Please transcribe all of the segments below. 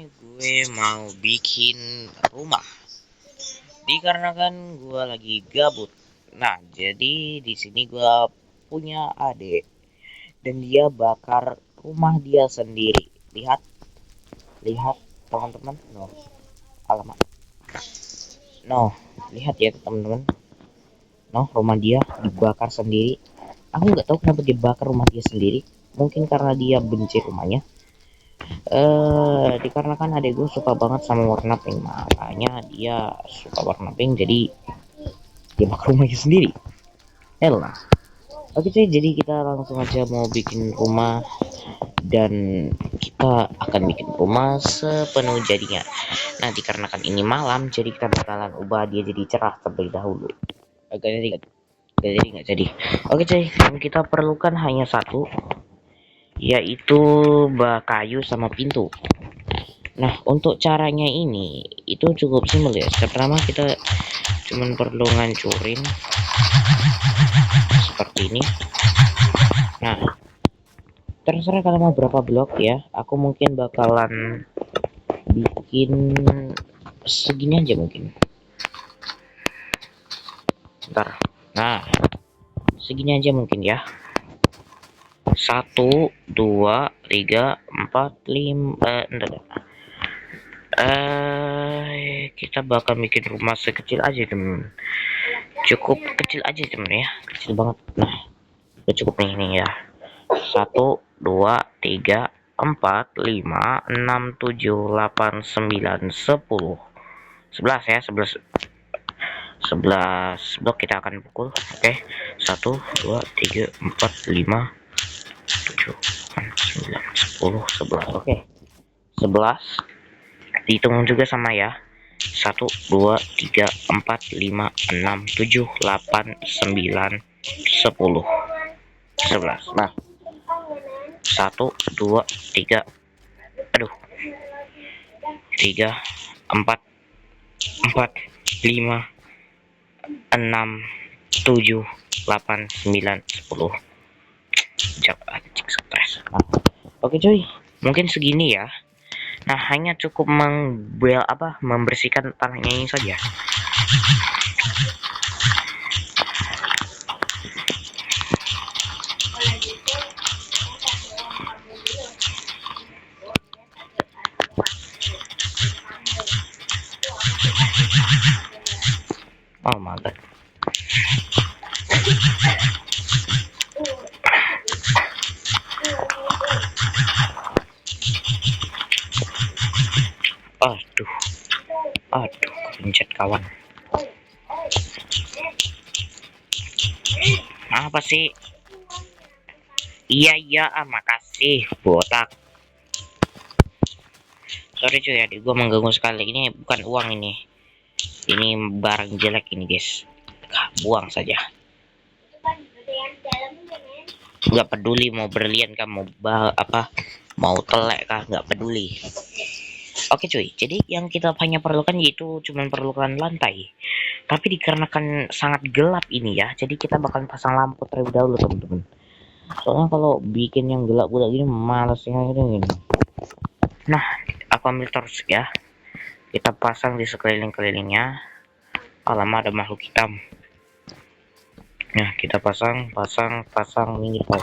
gue mau bikin rumah dikarenakan gue lagi gabut. Nah, jadi di sini gue punya adik dan dia bakar rumah dia sendiri. Lihat, lihat teman-teman. No, alamak. No, lihat ya teman-teman. No, rumah dia dibakar sendiri. Aku nggak tahu kenapa dia bakar rumah dia sendiri. Mungkin karena dia benci rumahnya. Dikarenakan adek gue suka banget sama warna pink, makanya dia suka warna pink, jadi dia bakar rumahnya sendiri. Elah. Oke cuy, jadi kita langsung aja mau bikin rumah, dan kita akan bikin rumah sepenuh jadinya. Nah, dikarenakan ini malam, jadi kita bakalan ubah dia jadi cerah terlebih dahulu. Agak jadi nggak jadi. Oke cuy, yang kita perlukan hanya satu, yaitu kayu sama pintu. Nah, untuk caranya ini itu cukup simpel ya. Pertama kita cuman perlu ngancurin seperti ini. Nah, terserah kalau mau berapa blok ya. Aku mungkin bakalan bikin segini aja mungkin. Bentar. Nah, segini aja mungkin ya. 1, 2, 3, 4, 5. Kita bakal bikin rumah sekecil aja temen, cukup kecil aja temen ya, kecil banget. Nah, udah cukup nih ya. 1, 2, 3, 4, 5, 6, 7, 8, 9, 10, 11 ya, 11 blok kita akan pukul. Oke, 1, 2, 3, 4, 5, 7, 8, 9, 10, 11. Oke, 11 dihitung juga sama ya. 1, 2, 3, 4, 5, 6, 7, 8, 9, 10, 11. Nah, 1, 2, 3, 3, 4, 5, 6, 7, 8, 9, 10. Stres. Nah, oke cuy, mungkin segini ya. Nah, hanya cukup membersihkan tanahnya ini saja. Oh my god. Aduh, kepencet kawan. Apa sih? Iya, makasih botak. Sorry cuy, adik gua mengganggu sekali. Ini bukan uang ini barang jelek ini guys. Buang saja. Nggak peduli mau berlian kah, mau telek kah, nggak peduli. Oke cuy, jadi yang kita hanya perlukan yaitu cuman perlukan lantai. Tapi dikarenakan sangat gelap ini ya, jadi kita bakal pasang lampu terlebih dahulu teman-teman. Soalnya kalau bikin yang gelap-gelap gini malasnya ini. Nah, aku ambil terus ya. Kita pasang di sekeliling-kelilingnya. Alamak, ada makhluk hitam. Nah, kita pasang minggir kau.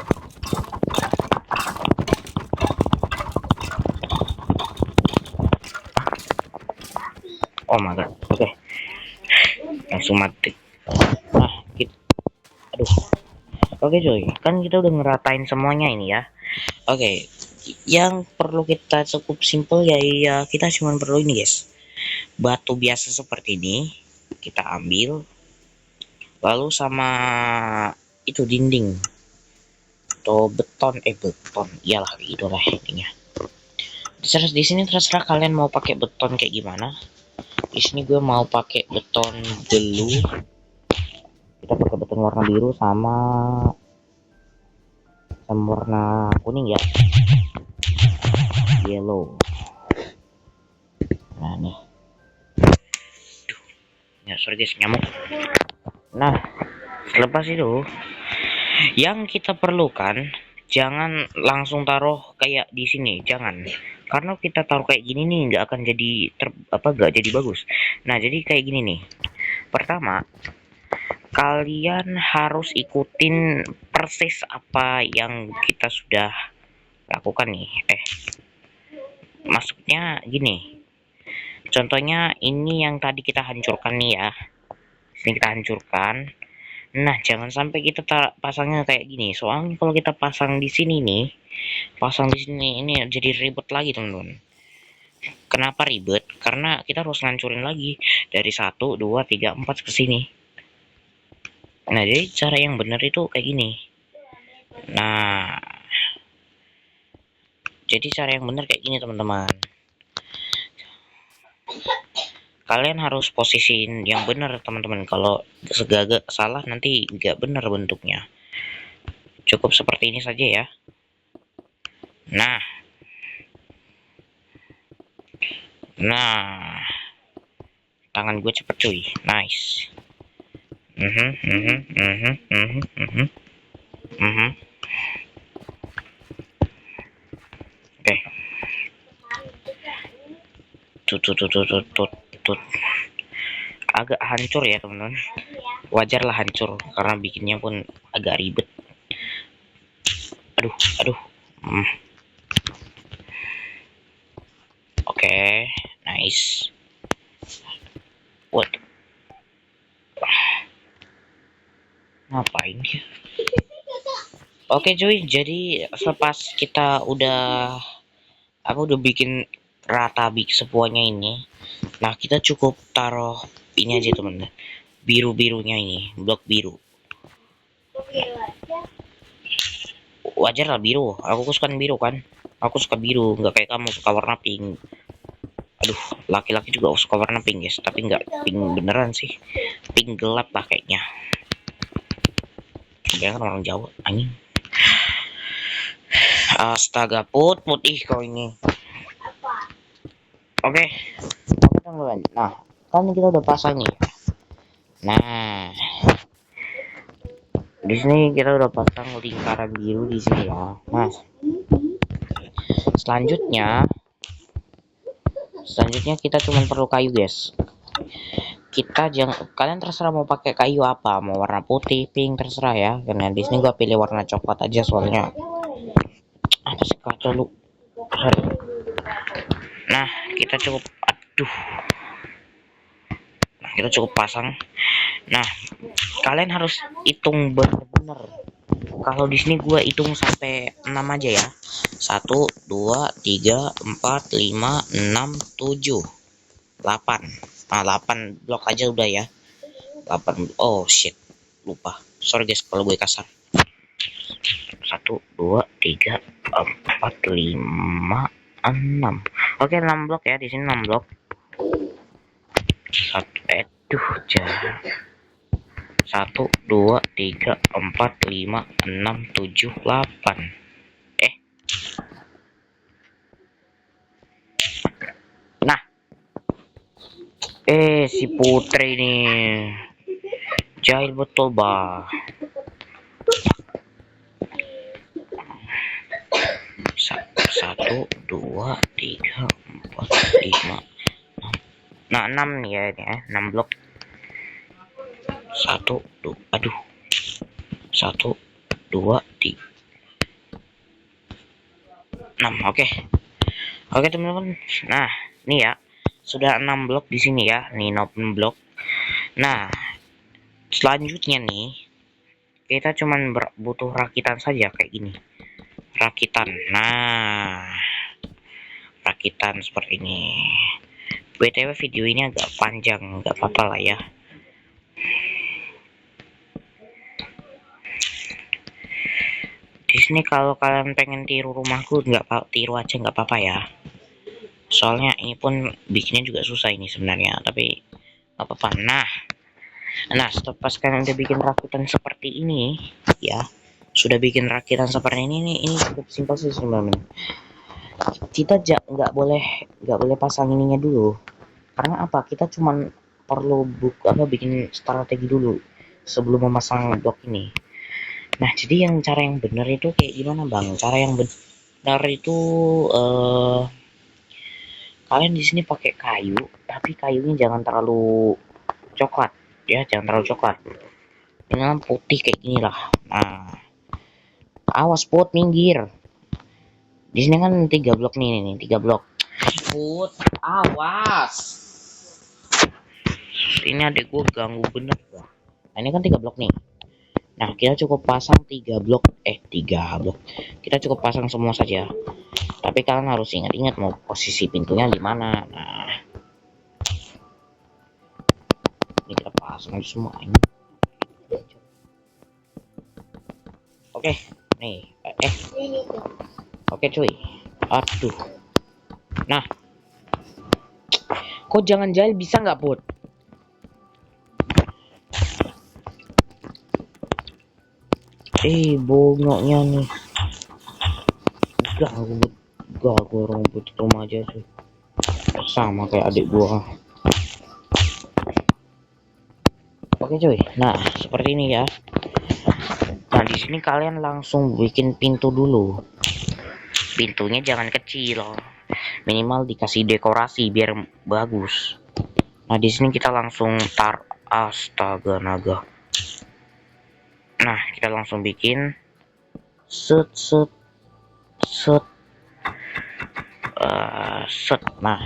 Oh my god, oke. Langsung mati. Nah, oke cuy, kan kita udah ngeratain semuanya ini ya. Oke, yang perlu kita cukup simple ya kita cuma perlu ini guys. Batu biasa seperti ini kita ambil, lalu sama itu dinding atau beton, iyalah itulah intinya. Di sini terserah kalian mau pakai beton kayak gimana. Di sini gue mau pakai beton belu. Kita pakai beton warna biru sama warna kuning ya, yellow. Nah nih, ya sorry guys, nyamuk. Nah, selepas itu yang kita perlukan, jangan langsung taruh kayak di sini, jangan. karena kita taruh kayak gini nih nggak akan jadi nggak jadi bagus. Nah jadi kayak gini nih, pertama kalian harus ikutin persis apa yang kita sudah lakukan nih. Maksudnya gini, contohnya ini yang tadi kita hancurkan nih ya, ini kita hancurkan. Nah jangan sampai kita pasangnya kayak gini, soalnya kalau kita pasang di sini nih, pasang di sini ini jadi ribet lagi teman-teman. Kenapa ribet? Karena kita harus ngancurin lagi dari 1 2 3 4 ke sini. Nah jadi cara yang benar itu kayak gini. Nah jadi cara yang benar kayak gini teman-teman, kalian harus posisiin yang benar teman-teman. Kalau segagak salah nanti nggak benar bentuknya. Cukup seperti ini saja ya. Nah tangan gue cepet cuy, nice. Oke. Tut. Agak hancur ya teman-teman. Wajar lah hancur karena bikinnya pun agak ribet. Aduh. Oke, nice. What? Ngapain dia? Oke cuy, jadi selepas kita udah bikin rata semuanya ini, nah kita cukup taruh ini aja teman-teman, biru-birunya ini, blok biru. Wajar lah biru, aku suka biru kan, aku suka biru, nggak kayak kamu suka warna pink. Aduh, laki-laki juga suka warna pink guys, tapi nggak pink beneran sih, pink gelap lah kayaknya. Dia kan orang Jawa, anjing. Astaga, putih kau ini. Oke, teman-teman. Nah, kan kita udah pasang nih. Nah, di sini kita udah pasang lingkaran biru di sini ya. Nah, selanjutnya kita cuma perlu kayu guys. Kalian terserah mau pakai kayu apa, mau warna putih, pink, terserah ya. Karena di sini gua pilih warna coklat aja soalnya. Apa sih kacau lu? Sorry. Nah, kita cukup pasang. Nah, kalian harus hitung bener-bener. Kalau di sini gue hitung sampai 6 aja ya. 1 2 3 4 5 6 7 8. Nah, 8 blok aja udah ya. 8. Oh shit. Lupa. Sorry guys kalau gue kasar. 1 2 3 4 5 6. Oke, 6 blok ya. Di sini 6 blok. 1 2 3 4 5 6 7 8. Nah, si Putri nih jahil betul bah. 1 2 3 4 5. Nah, 6 nih ya, ini ya, 6 blok. 1 2 1 2 3 6. Oke teman-teman. Nah, ini ya. Sudah 6 blok di sini ya. Nih 6 blok. Nah, selanjutnya nih kita cuman butuh rakitan saja kayak gini. Rakitan. Nah, rakitan seperti ini. BTW video ini agak panjang, nggak apa-apa lah ya. Di sini kalau kalian pengen tiru rumahku, tiru aja nggak apa-apa ya. Soalnya ini pun bikinnya juga susah ini sebenarnya, tapi nggak apa-apa. Nah, setelah kalian udah bikin rakitan seperti ini, ya, sudah bikin rakitan seperti ini cukup simpel sih sebenarnya. Kita nggak boleh pasang ininya dulu. Karena apa? Kita cuman perlu bikin strategi dulu sebelum memasang blok ini. Nah, jadi cara yang benar itu kayak gimana bang? Cara yang benar itu kalian di sini pakai kayu, tapi kayunya jangan terlalu coklat ya, jangan terlalu coklat, dengan putih kayak gini lah. Nah, awas Put, minggir. Di sini kan 3 blok nih 3 blok. Put, awas. Ini adek gue ganggu bener gua. Nah, ini kan 3 blok nih. Nah, kita cukup pasang 3 blok, 3 blok. Kita cukup pasang semua saja. Tapi kalian harus ingat-ingat mau posisi pintunya di mana. Nah, ini kita pasang semua ini. Oke, nih. Oke cuy. Aduh. Nah, kok jangan jahil bisa nggak Put? Bongoknya nih. Gak orang Put rumah aja sih. Sama kayak adik gua. Oke cuy. Nah, seperti ini ya. Nah, di sini kalian langsung bikin pintu dulu. Pintunya jangan kecil, minimal dikasih dekorasi biar bagus. Nah, di sini kita langsung astaga naga. Nah, kita langsung bikin set set set set. Nah,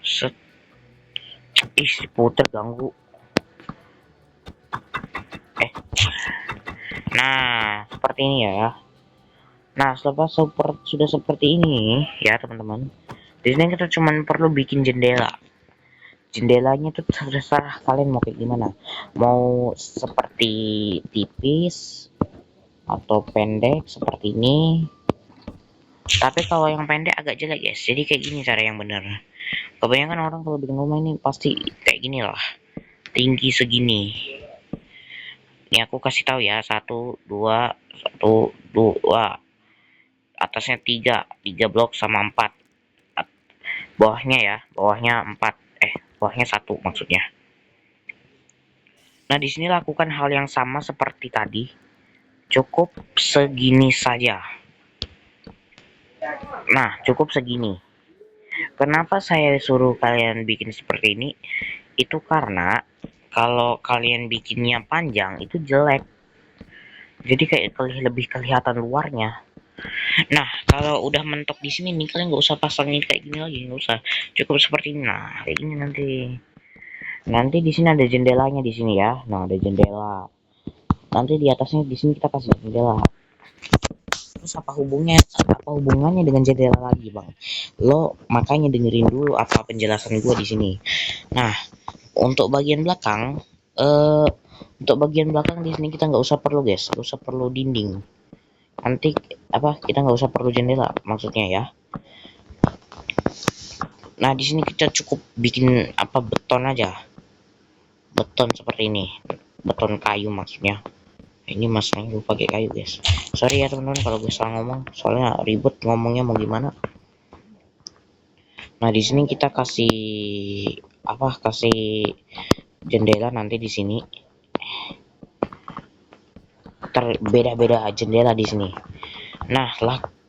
set. Si puter ganggu. Nah, seperti ini ya. Nah, sudah seperti ini ya teman-teman. Di sini kita cuman perlu bikin jendela. Jendelanya tuh terserah kalian mau kayak gimana. Mau seperti tipis atau pendek seperti ini. Tapi kalau yang pendek agak jelek guys. Jadi kayak gini cara yang benar. Kebanyakan orang kalau bikin rumah ini pasti kayak gini lah. Tinggi segini. Ini aku kasih tahu ya, 1 2 1 2. Atasnya 3 blok sama 4. Bawahnya ya, bawahnya 4. Bawahnya 1 maksudnya. Nah, di sini lakukan hal yang sama seperti tadi. Cukup segini saja. Nah, cukup segini. Kenapa saya suruh kalian bikin seperti ini? Itu karena kalau kalian bikinnya panjang itu jelek. Jadi kayak lebih kelihatan luarnya. Nah, kalau udah mentok di sini nih, kalian nggak usah pasangin kayak gini lagi, nggak usah. Cukup seperti ini. Nah, kayak gini nanti. Nanti di sini ada jendelanya di sini ya. Nah, ada jendela. Nanti di atasnya di sini kita kasih jendela. Terus apa hubungannya dengan jendela lagi, Bang? Lo makanya dengerin dulu apa penjelasan gua di sini. Nah, untuk bagian belakang di sini kita nggak usah perlu guys, nggak usah perlu dinding. Nanti kita nggak usah perlu jendela maksudnya ya. Nah, di sini kita cukup bikin beton aja. Beton seperti ini. Beton kayu maksudnya. Ini masanya gue pakai kayu guys. Sorry ya teman-teman kalau gue salah ngomong, soalnya ribet ngomongnya mau gimana. Nah, di sini kita kasih jendela nanti di sini. Beda-beda jendela di sini. Nah,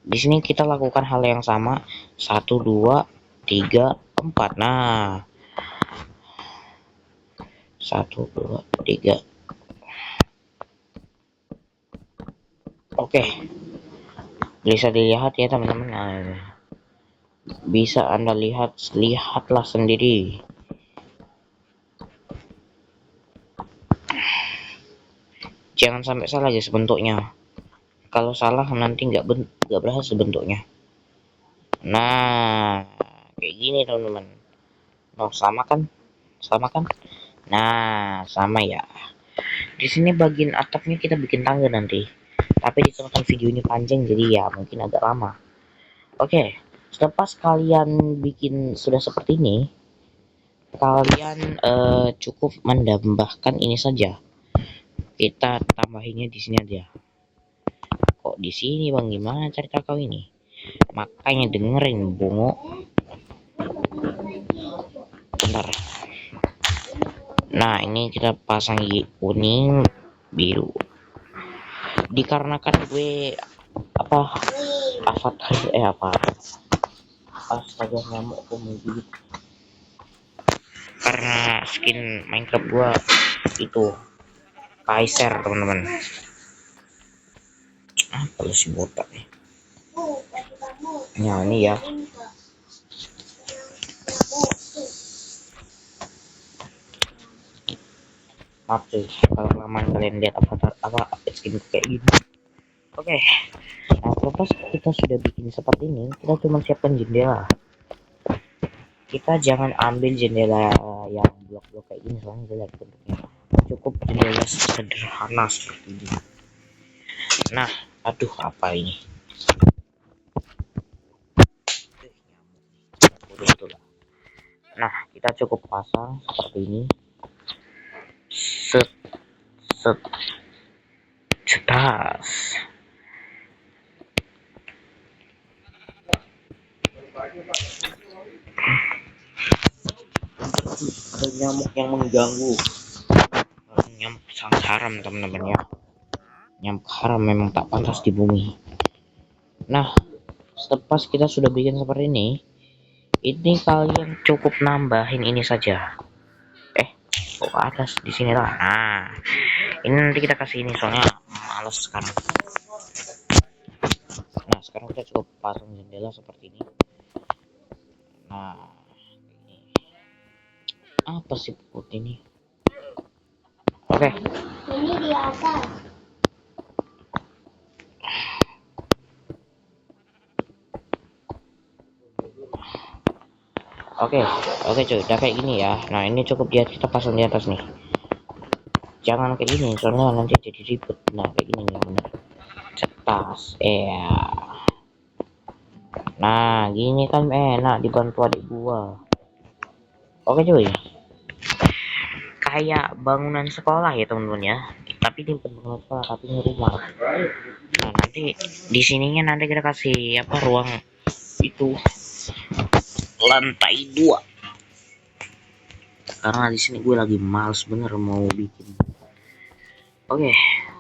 di sini kita lakukan hal yang sama. 1 2 3 4. Nah, 1 2 3. Oke. Bisa dilihat ya teman-teman. Nah, bisa Anda lihatlah sendiri. Jangan sampai salah guys bentuknya. Kalau salah nanti nggak berhasil bentuknya. Nah, kayak gini teman-teman. Oh, sama kan? Nah, sama ya. Di sini bagian atapnya kita bikin tangga nanti. Tapi dikarenakan video ini panjang jadi ya mungkin agak lama. Oke, selepas kalian bikin sudah seperti ini, kalian cukup menambahkan ini saja. Kita tambahinnya di sini aja. Kok di sini Bang, gimana cerita kau ini? Makanya dengerin bungo. Bentar. Nah, ini kita pasang kuning, biru. Dikarenakan gue Astaga, nyamuk aku mau gigit. Karena skin Minecraft gua itu Kaiser, teman-teman. Kalau si botak nih. Nah, ini ya. Maaf cuy, kalau kelamaan kalian lihat apa skin kayak gini. Oke. Nah, terlepas kita sudah bikin seperti ini, kita cuma siapkan jendela. Kita jangan ambil jendela yang blok-blok kayak gini, soalnya jelek bentuknya. Cukup jendela sederhana seperti ini. Nah, aduh, apa ini? Nah, kita cukup pasang seperti ini. Set, set, cetas. Ada nyamuk yang mengganggu. Nyamuk sangat haram, teman-teman ya. Nyamuk haram memang tak pantas di bumi. Nah, selepas kita sudah bikin seperti ini kalian cukup nambahin ini saja. Kok ada di sini lah. Nah, ini nanti kita kasih ini soalnya males sekarang. Nah, sekarang kita cukup pasang jendela seperti ini. Nah, ini apa sih putih ini? Oke. Ini di atas. Oke cuy, udah kayak gini ya. Nah, ini cukup dia kita pasang di atas nih. Jangan kayak gini, soalnya nanti jadi ribet. Nah, kayak gini nih bener. Cetas, Nah, gini kan enak dibantu adik gua. Oke cuy. Kayak bangunan sekolah ya teman-teman ya. Tapi ini bukan bangunan sekolah, tapi ini rumah. Nah, nanti di sininya nanti kita kasih apa ruang itu lantai 2. Karena di sini gue lagi males bener mau bikin. Oke,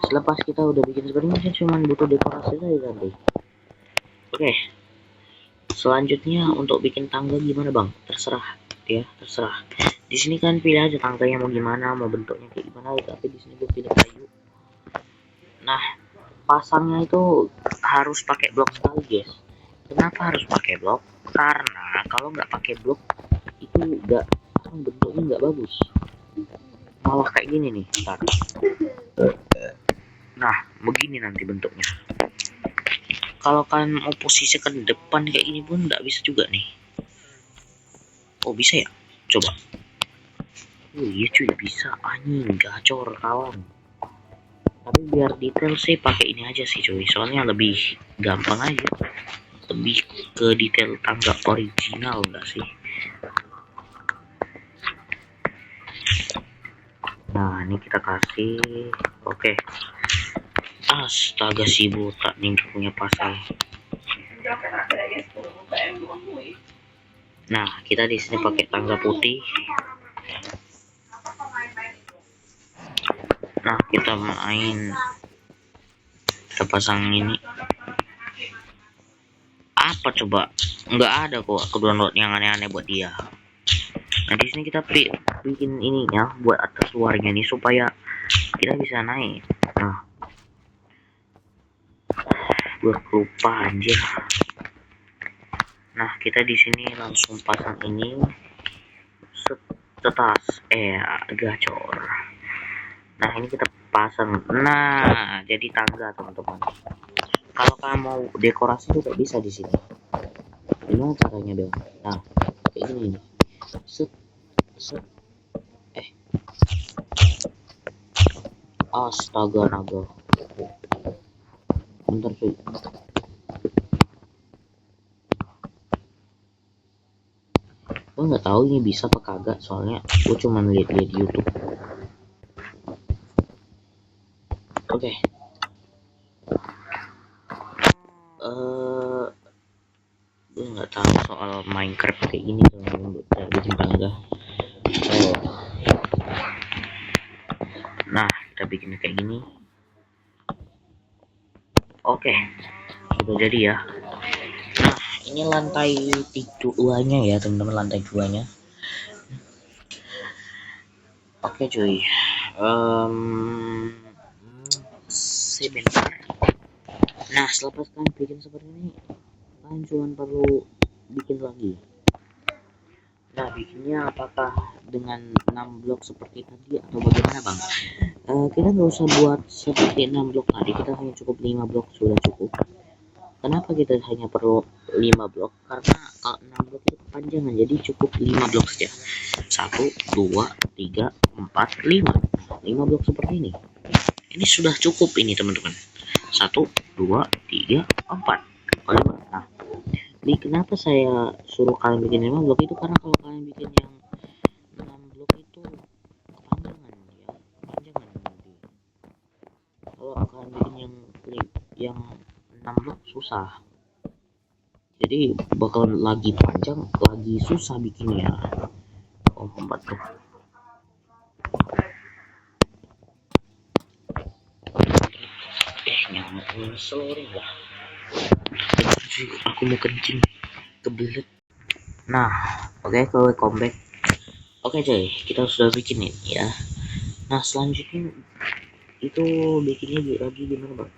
selepas kita udah bikin seperti ini cuma butuh dekorasi saja nanti. Oke. Selanjutnya untuk bikin tangga gimana, Bang? Terserah ya, terserah. Di sini kan pilih aja tangganya mau gimana, mau bentuknya kayak gimana, tapi di sini gue pilih kayu. Nah, pasangnya itu harus pakai blok sekali, guys. Kenapa harus pakai blok? Karena kalau nggak pakai blok itu nggak bentuknya nggak bagus. Malah kayak gini nih, ntar. Nah, begini nanti bentuknya. Kalau kalian mau posisi ke depan kayak gini pun nggak bisa juga nih. Oh, bisa ya? Coba. Oh iya cuy, bisa. Anjing, gacor kawan. Tapi biar detail sih pakai ini aja sih cuy, soalnya lebih gampang aja. Lebih ke detail tangga original enggak sih? Nah, ini kita kasih. Oke. Astaga, si botak nih gak punya pasang. Nah, kita di sini pakai tangga putih. Nah, kita pasang ini. Apa coba? Nggak ada kok aku download yang aneh-aneh buat dia. Nah, di sini kita bikin ininya buat atas luarnya nih supaya kita bisa naik. Nah, gue lupa anjir. Nah, kita di sini langsung pasang ini setas gacor. Nah, ini kita pasang. Nah, jadi tangga teman-teman. Kalau kamu mau dekorasi juga bisa di sini. Gimana caranya dong? Nah, kayak gini nih. Set. Astaga naga. Bentar cuy. Gue nggak tahu ini bisa apa kagak, soalnya gue cuma lihat-lihat di YouTube. Oke. Gue nggak tahu soal Minecraft kayak gini soalnya bikin tangga. Nah, kita bikin kayak gini. Oke, sudah jadi ya. Nah, Ini lantai duanya ya teman-teman, lantai duanya. Oke cuy, sebentar. Nah setelah kalian bikin seperti ini, kalian cuma perlu bikin lagi. Nah bikinnya apakah dengan 6 blok seperti tadi atau bagaimana bang? Kita nggak usah buat seperti 6 blok tadi, kita hanya cukup 5 blok sudah cukup. Kenapa kita hanya perlu 5 blok? Karena kalau 6 blok itu kepanjangan, jadi cukup 5 blok saja. 1, 2, 3, 4, 5. 5 blok seperti ini. Ini sudah cukup ini teman-teman. 1, 2, 3, 4. Nah, ini kenapa saya suruh kalian bikin 5 blok itu, karena kalau kalian bikin yang 6 blok itu kepanjangan ya, kepanjangan nanti. Kalau kalian bikin yang 6 blok susah. Jadi bakal lagi panjang, lagi susah bikinnya. Oh, 4 tuh. Nyamuk ngeselin lah. Aku mau kencing, kebelet. Nah, oke, welcome back. Oke cuy, kita sudah bikin ini ya. Nah selanjutnya itu bikinnya lagi gimana bang?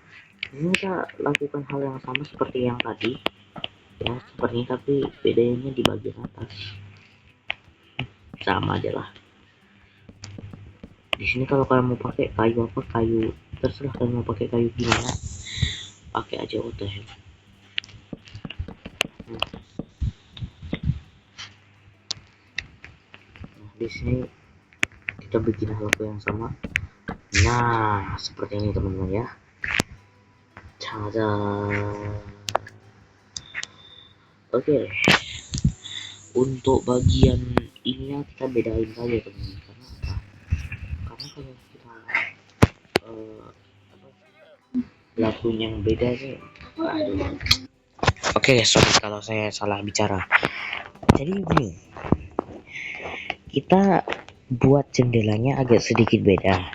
Ini kita lakukan hal yang sama seperti yang tadi ya, seperti ini, tapi bedanya di bagian atas. Sama aja lah. Di sini kalau kalian mau pakai kayu apa, kayu terserah kalian mau pakai kayu gimana, pakai aja udah ya. Nah di sini kita bikin hal yang sama. Nah seperti ini teman-teman ya. Cara oke, untuk bagian ininya kita bedain saja teman-teman. Karena apa? Karena kalau kita lakuin yang beda sih, aduh. Oke, sorry kalau saya salah bicara. Jadi gini, kita buat jendelanya agak sedikit beda.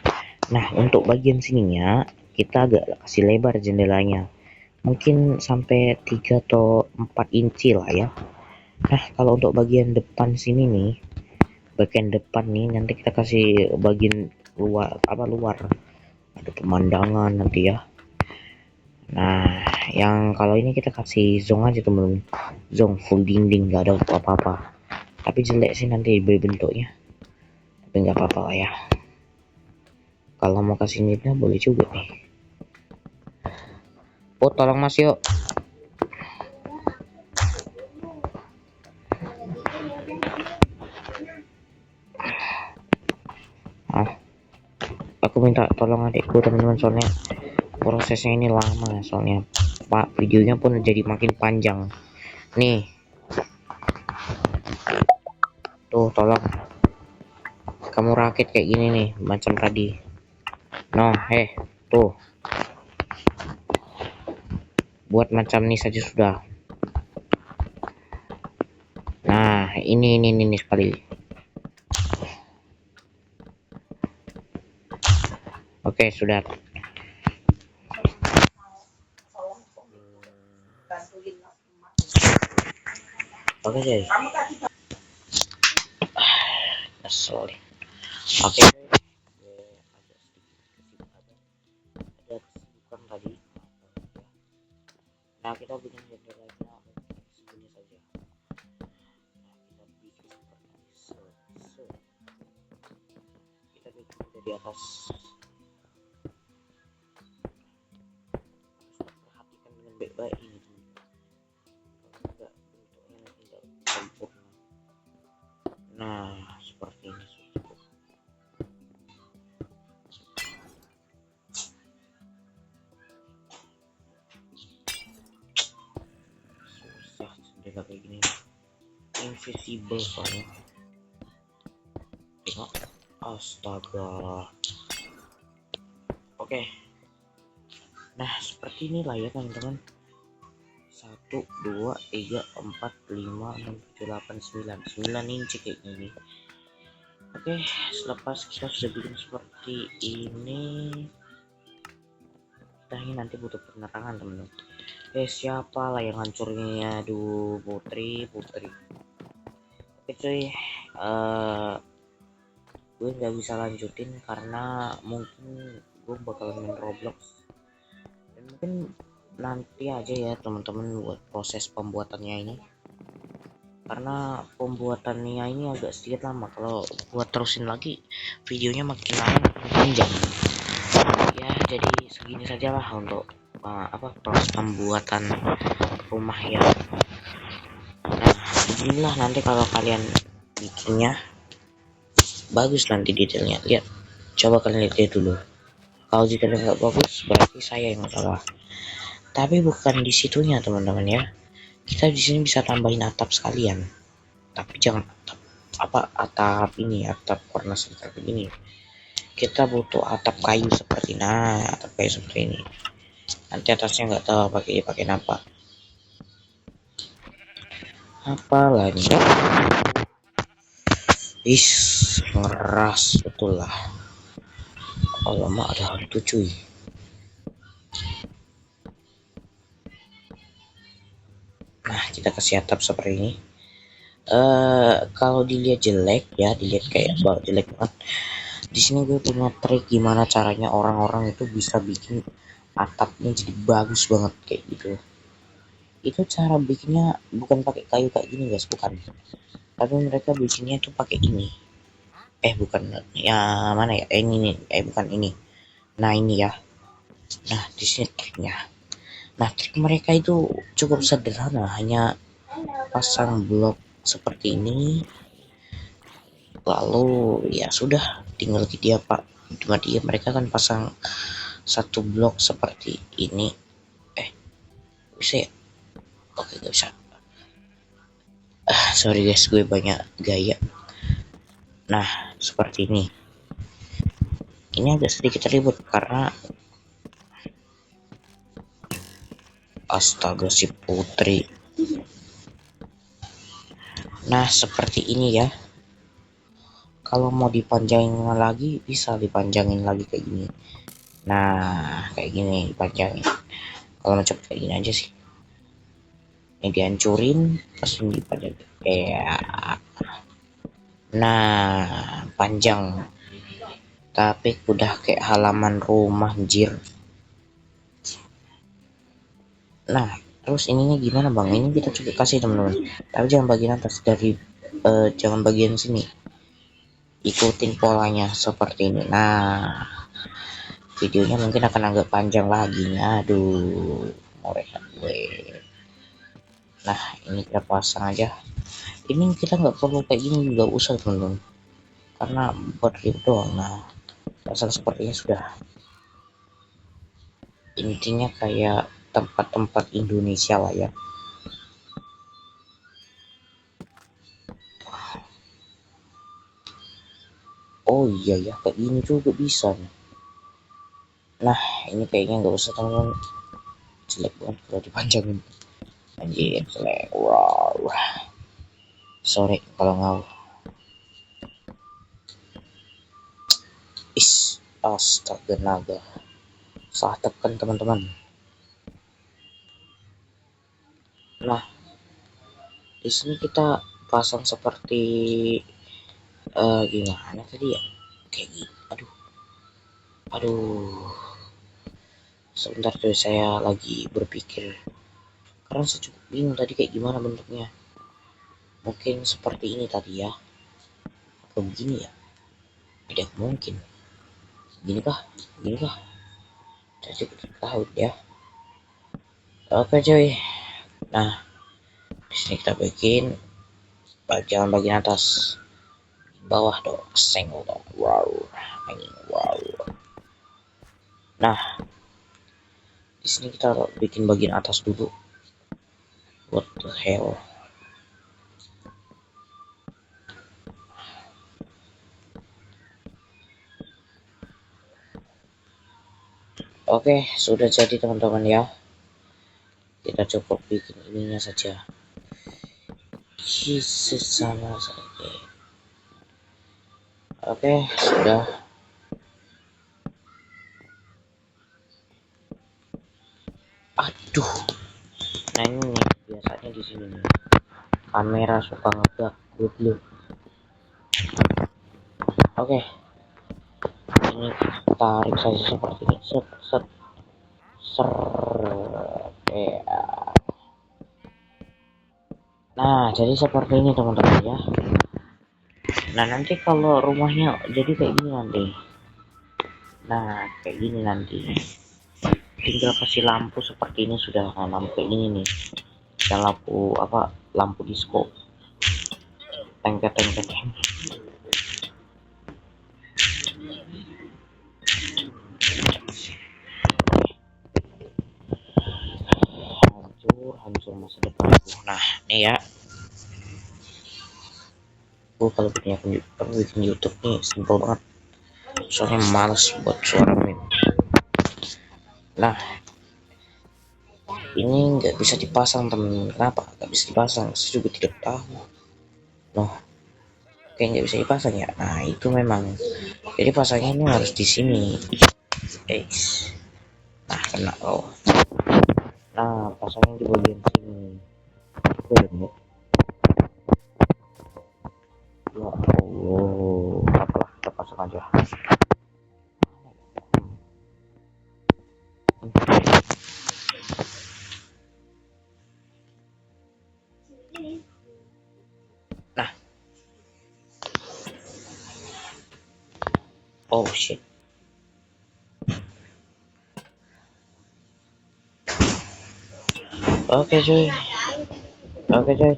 Nah untuk bagian sininya kita agak kasih lebar jendelanya, mungkin sampai 3 atau 4 inci lah ya. Nah kalau untuk bagian depan sini nih, bagian depan nih nanti kita kasih bagian luar, ada pemandangan nanti ya. Nah yang kalau ini kita kasih zong aja temen-temen, zong full dinding, nggak ada apa-apa, tapi jelek sih nanti bentuknya, tapi nggak apa-apa lah ya. Kalau mau kasih nitnya boleh juga nih. Oh tolong mas yuk. Aku minta tolong adikku teman-teman, soalnya prosesnya ini lama, soalnya pak videonya pun jadi makin panjang nih. Tuh tolong kamu rakit kayak gini nih macam tadi. Noh tuh buat macam ini saja sudah. Nah ini sekali. Oke sudah. Oke guys. Sorry. Oke. Ada kesibukan tadi. Nah kita bikin jendelanya segini saja. Nah kita bikin seperti kita bikin dari atas. Perhatikan dengan baik-baik ini. Kalau enggak bentuknya tidak sempurna. Nah seperti ini cukup. Susah jendela kayak gini, invisible soalnya. Tengok, astaga. Oke, nah seperti inilah ya teman-teman. 1, 2, 3, 4, 5, 6, 7, 8, 9 inci kayak gini. Oke, selepas kita sudah bikin seperti ini, kita ini nanti butuh penerangan teman-teman. Siapa lah yang ngancurinnya? Aduh, Putri. Oke cuy, gue nggak bisa lanjutin karena mungkin gue bakal main Roblox, dan mungkin nanti aja ya teman-teman buat proses pembuatannya ini, karena pembuatannya ini agak sedikit lama. Kalau buat terusin lagi videonya makin lama makin panjang ya. Jadi segini sajalah untuk proses pembuatan rumah ya. Nah, beginilah nanti kalau kalian bikinnya bagus, nanti detailnya lihat, coba kalian lihat dulu. Kalau detailnya nggak bagus berarti saya yang salah, tapi bukan di situnya teman-teman ya. Kita di sini bisa tambahin atap sekalian, tapi jangan atap atap ini, atap warna sekitar begini. Kita butuh atap kayu seperti, nah atap kayu seperti ini. Nanti atasnya nggak tahu pakai apa lagi. Ngeras betul lah. Oh lama ada hantu cuy. Nah kita kasih atap seperti ini. Kalau dilihat jelek ya, dilihat kayak jelek banget. Di sini gue punya trik gimana caranya orang-orang itu bisa bikin atapnya jadi bagus banget kayak gitu. Itu cara bikinnya bukan pakai kayu kayak gini guys, bukan. Tapi mereka bikinnya tuh pakai ini. Bukan ya, mana ya? Ini nih. Bukan ini. Nah ini ya. Nah di sini triknya. Nah trik mereka itu cukup sederhana, hanya pasang blok seperti ini, lalu ya sudah, tinggal dia pak. Cuma mereka kan pasang satu blok seperti ini. Bisa ya? Oke gak bisa. Sorry guys, gue banyak gaya. Nah seperti ini. Ini agak sedikit ribet karena astaga si Putri. Nah seperti ini ya. Kalau mau dipanjangin lagi bisa dipanjangin lagi kayak gini. Nah kayak gini dipanjangin. Kalau mau cepet kayak gini aja sih. Ini dihancurin terus ini dipanjangin. Nah panjang. Tapi udah kayak halaman rumah anjir. Nah terus ininya gimana bang? Ini kita coba kasih teman-teman. Tapi jangan bagian atas dari jangan bagian sini. Ikutin polanya seperti ini. Nah videonya mungkin akan agak panjang lagi. Aduh mau rehat gue. Nah ini kita pasang aja. Ini kita nggak perlu kayak gini, nggak usah teman-teman, karena buat review doang. Nah pasang sepertinya sudah. Intinya kayak tempat-tempat Indonesia lah ya. Oh iya ya, kayak gini juga bisa nih. Nah ini kayaknya nggak usah teman-teman, jelek banget kalau dipanjangin anjir, jelek. Wow, sorry kalau ngau. Astaga naga, salah tekan teman-teman. Nah di sini kita pasang seperti gimana tadi ya, kayak gitu. Aduh sebentar tuh, saya lagi berpikir karena saya cukup bingung tadi kayak gimana bentuknya. Mungkin seperti ini tadi ya, atau begini ya, tidak mungkin gini kah, jadi kita tahu ya. Oke cuy, nah di sini kita bikin bagian atas, bawah dong, senggol dong. Wow ini wow. Nah di sini kita bikin bagian atas dulu. What the hell. Oke sudah jadi teman-teman ya, kita cukup bikin ininya saja. Jesus sama saja. Oke sudah. Aduh di sini nih. Kamera suka ngebug, good look. Oke, ini tarik saja seperti ini. Set set ser. Ya. Nah, jadi seperti ini teman-teman ya. Nah, nanti kalau rumahnya jadi kayak gini nanti. Nah, kayak gini nanti. Tinggal kasih lampu seperti ini sudah. Nah, lampu kayak gini nih. Dan lampu apa? Lampu disco. Tengket. Hancur masa depanku. Nah, ini ya. Kalau bikin YouTube nih simpel banget. Soalnya males buat suara min. Nah, ini nggak bisa dipasang temen. Kenapa nggak bisa dipasang? Saya juga tidak tahu. Loh, kayak nggak bisa dipasang ya. Nah, itu memang. Jadi pasangnya ini harus di sini. Nah, kena loh. Nah, pasangnya di bagian sini. Ya Allah, apalah, kita pasang aja. Nah, oh shit. Oke cuy,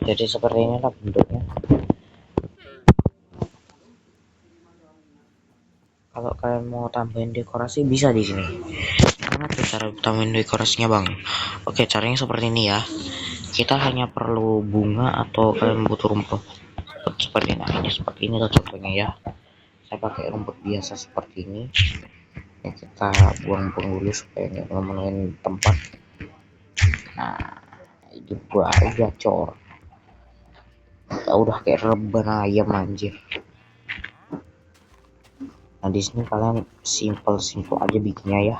jadi seperti inilah bentuknya. Kalau kalian mau tambahin dekorasi bisa di sini. Gimana tuh cara tambahin dekorasinya bang? Oke, caranya seperti ini ya. Kita hanya perlu bunga atau kalian butuh rumput seperti ini. Nah, ini seperti ini tuh contohnya ya. Saya pakai rumput biasa seperti ini. Ya, kita buang-buang dulu supaya nggak memenuhi tempat. Nah, itu baru gacor. Udah kayak reban ayam anjir. Nah, di sini kalian simple aja bikinnya ya.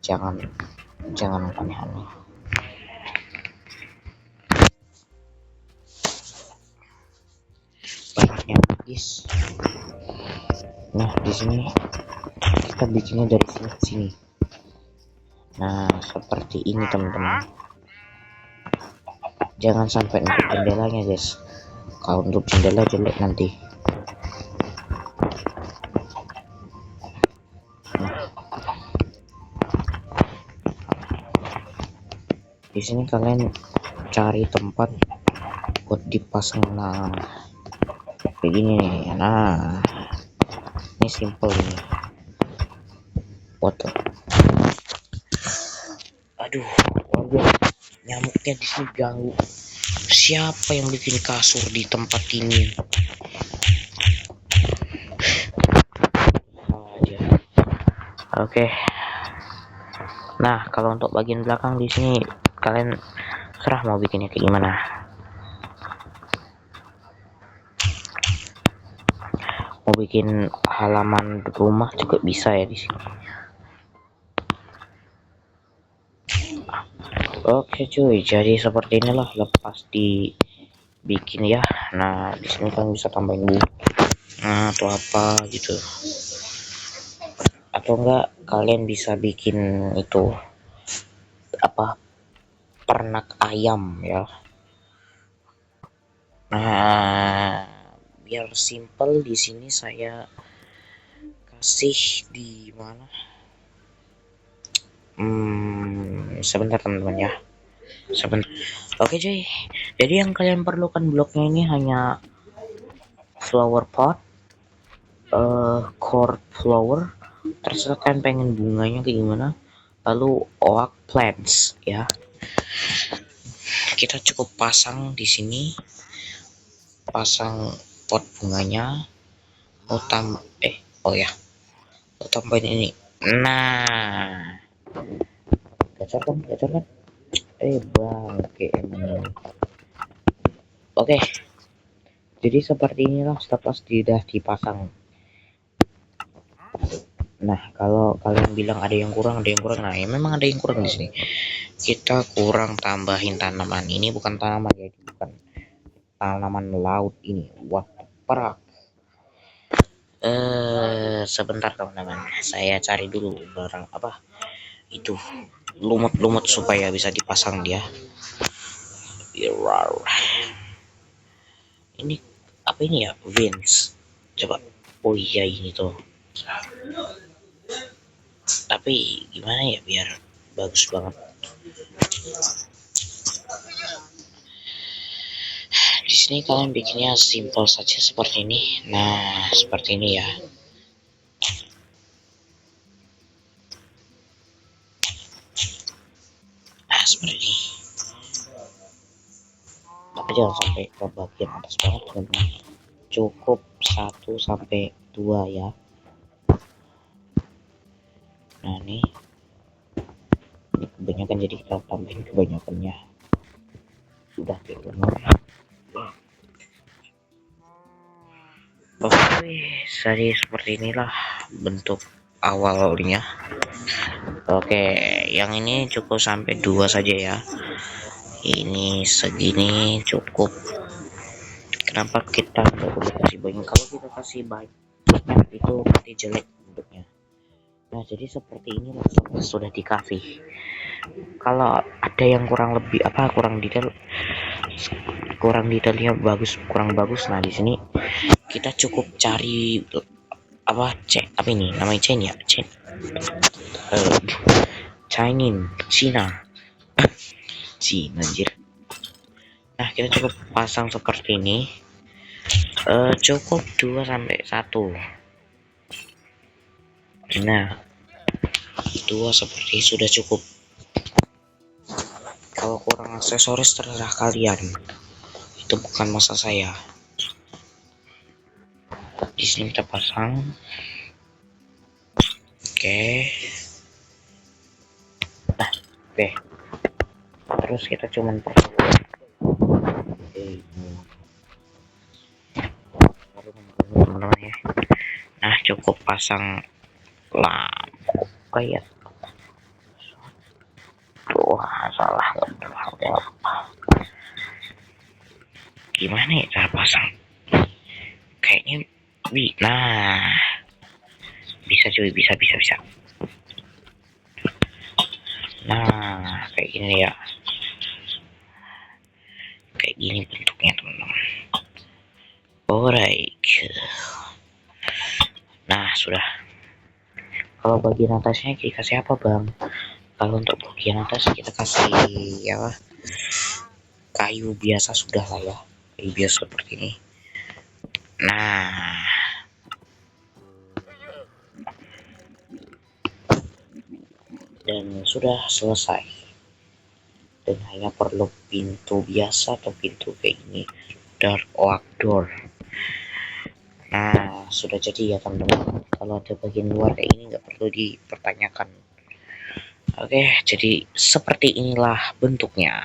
Jangan aneh-aneh. Banyaknya guys. Nah, di sini kita bikinnya dari sini ke sini. Nah, seperti ini teman-teman. Jangan sampai nutup jendelanya guys. Kalau untuk jendela jelek nanti. Di sini kalian cari tempat buat dipasang. Nah, kayak gini nih. Nah, ini simple ini. Waduh, waduh, nyamuknya di sini ganggu. Siapa yang bikin kasur di tempat ini? Oke. Nah, kalau untuk bagian belakang di sini kalian serah mau bikinnya kayak gimana. Mau bikin halaman rumah juga bisa ya di sini. Oke cuy, jadi seperti inilah lepas dibikin ya. Nah, di sini kan bisa tambahin bunga atau apa gitu. Atau enggak kalian bisa bikin itu apa, ternak ayam ya. Nah, biar simple di sini saya kasih di mana? Sebentar teman-teman ya. Sebentar. Oke cuy. Jadi yang kalian perlukan bloknya ini hanya flower pot, cord flower, terserah kalian pengen bunganya kayak gimana, lalu oak plants ya. Kita cukup pasang di sini, pasang pot bunganya. Oh ya, tambahin ini. Nah, gacor kan bangke emang. Oke, jadi seperti inilah setelah sudah dipasang. Nah, kalau kalian bilang ada yang kurang, nah ya memang ada yang kurang di sini. Kita kurang tambahin tanaman. Ini bukan tanaman ya, bukan tanaman laut ini. What the fuck? Sebentar teman-teman, saya cari dulu barang apa itu lumut-lumut supaya bisa dipasang dia. Ini apa ini ya? Vins. Coba. Oh iya ini tuh. Tapi gimana ya biar bagus banget. Di sini kalian bikinnya simple saja seperti ini. Nah, seperti ini ya. Nah, seperti ini. Tapi jangan sampai ke bagian atas banget, teman-teman. Cukup 1 sampai 2 ya. Nah, ini kebanyakan, jadi kita tambahin kebanyakannya. Sudah kayak gini. Oke, jadi seperti inilah bentuk awalnya. Oke, yang ini cukup sampai 2 saja ya. Ini segini cukup. Kenapa kita nggak boleh kasih banyak? Kalau kita kasih banyak itu nanti jelek bentuknya. Nah, jadi seperti inilah sudah dikasih. Kalau ada yang kurang lebih kurang detailnya bagus, kurang bagus. Nah, di sini kita cukup cari apa ini namanya chain ya, chain Cina anjir. Nah, kita cukup pasang seperti ini. Cukup 2 sampai 1. Nah, 2 seperti sudah cukup. Kalau kurang aksesoris terserah kalian, itu bukan masa saya. Di sini kita pasang. Oke. Nah, oke. Terus kita cuman perlu teman-teman ya. Nah, cukup pasang lampu kayak wah salah gimana ya cara pasang, kayaknya nah bisa cuy, bisa. Nah, kayak gini ya, kayak gini bentuknya teman-teman. Alright, nah sudah. Kalau bagian atasnya kita kasih apa bang? Kalau untuk bagian atas kita kasih ya kayu biasa sudah lah ya, kayu biasa seperti ini. Nah, dan sudah selesai. Dan hanya perlu pintu biasa atau pintu kayak gini, dark oak door. Nah, sudah jadi ya teman-teman. Kalau ada bagian luar kayak ini nggak perlu dipertanyakan. Oke, jadi seperti inilah bentuknya.